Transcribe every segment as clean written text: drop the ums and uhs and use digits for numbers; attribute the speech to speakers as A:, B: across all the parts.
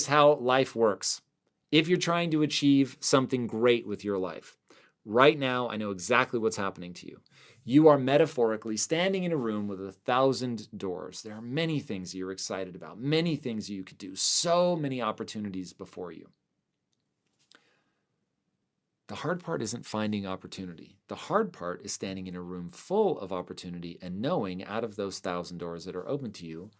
A: how life works. If you're trying to achieve something great with your life, right now, I know exactly what's happening to you. You are metaphorically standing in a room with 1,000 doors. There are many things you're excited about, many things you could do, so many opportunities before you. The hard part isn't finding opportunity. The hard part is standing in a room full of opportunity and knowing out of those 1,000 doors that are open to you,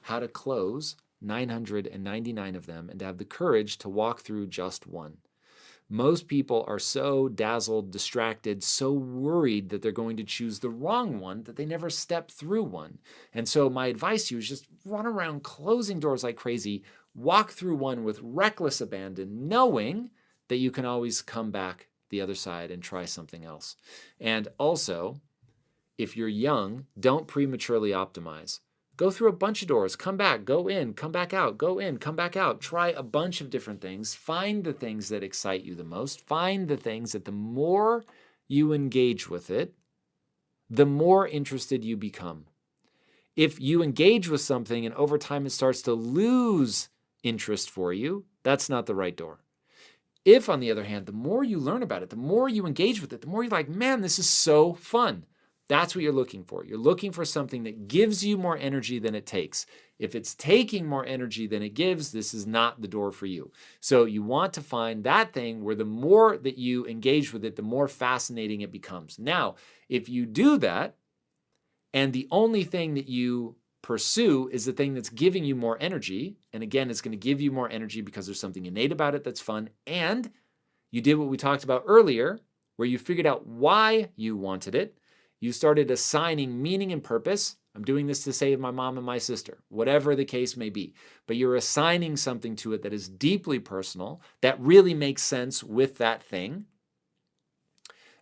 A: how to close 999 of them and to have the courage to walk through just one. Most people are so dazzled, distracted, so worried that they're going to choose the wrong one that they never step through one. And so my advice to you is just run around closing doors like crazy, walk through one with reckless abandon, knowing that you can always come back the other side and try something else. And also, if you're young, don't prematurely optimize. Go through a bunch of doors, come back, go in, come back out, go in, come back out. Try a bunch of different things. Find the things that excite you the most. Find the things that the more you engage with it, the more interested you become. If you engage with something and over time it starts to lose interest for you, that's not the right door. If, on the other hand, the more you learn about it, the more you engage with it, the more you're like, man, this is so fun. That's what you're looking for. You're looking for something that gives you more energy than it takes. If it's taking more energy than it gives, this is not the door for you. So you want to find that thing where the more that you engage with it, the more fascinating it becomes. Now, if you do that, and the only thing that you pursue is the thing that's giving you more energy, and again, it's going to give you more energy because there's something innate about it that's fun, and you did what we talked about earlier, where you figured out why you wanted it. You started assigning meaning and purpose. I'm doing this to save my mom and my sister, whatever the case may be. But you're assigning something to it that is deeply personal, that really makes sense with that thing.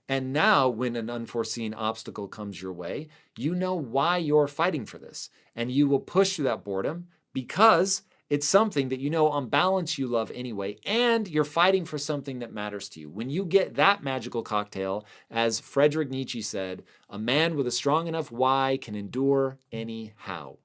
A: And now when an unforeseen obstacle comes your way, you know why you're fighting for this. And you will push through that boredom because it's something that you know on balance you love anyway, and you're fighting for something that matters to you. When you get that magical cocktail, as Friedrich Nietzsche said, a man with a strong enough why can endure any how.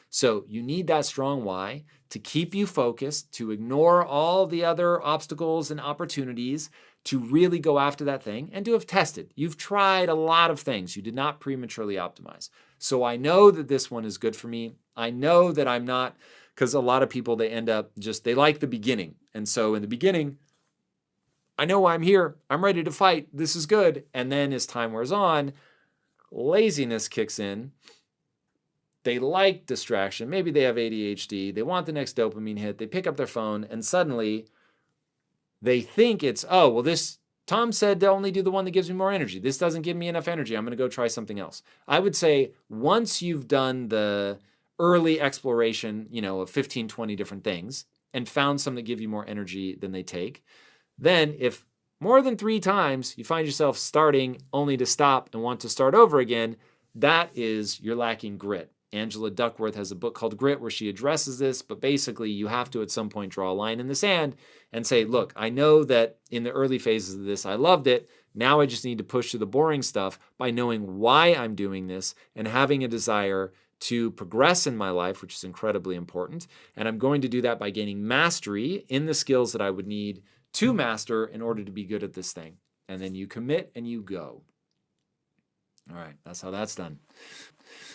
A: So you need that strong why to keep you focused, to ignore all the other obstacles and opportunities, to really go after that thing and to have tested. You've tried a lot of things. You did not prematurely optimize. So I know that this one is good for me. I know that I'm not, because a lot of people, they end up they like the beginning. And so in the beginning, I know why I'm here. I'm ready to fight. This is good. And then as time wears on, laziness kicks in. They like distraction. Maybe they have ADHD. They want the next dopamine hit. They pick up their phone and suddenly they think it's, oh, well, Tom said to only do the one that gives me more energy. This doesn't give me enough energy. I'm going to go try something else. I would say once you've done the early exploration, of 15, 20 different things and found some that give you more energy than they take, then if more than 3 times you find yourself starting only to stop and want to start over again, that is you're lacking grit. Angela Duckworth has a book called Grit where she addresses this, but basically you have to at some point draw a line in the sand and say, look, I know that in the early phases of this, I loved it. Now I just need to push through the boring stuff by knowing why I'm doing this and having a desire to progress in my life, which is incredibly important. And I'm going to do that by gaining mastery in the skills that I would need to master in order to be good at this thing. And then you commit and you go. All right, that's how that's done.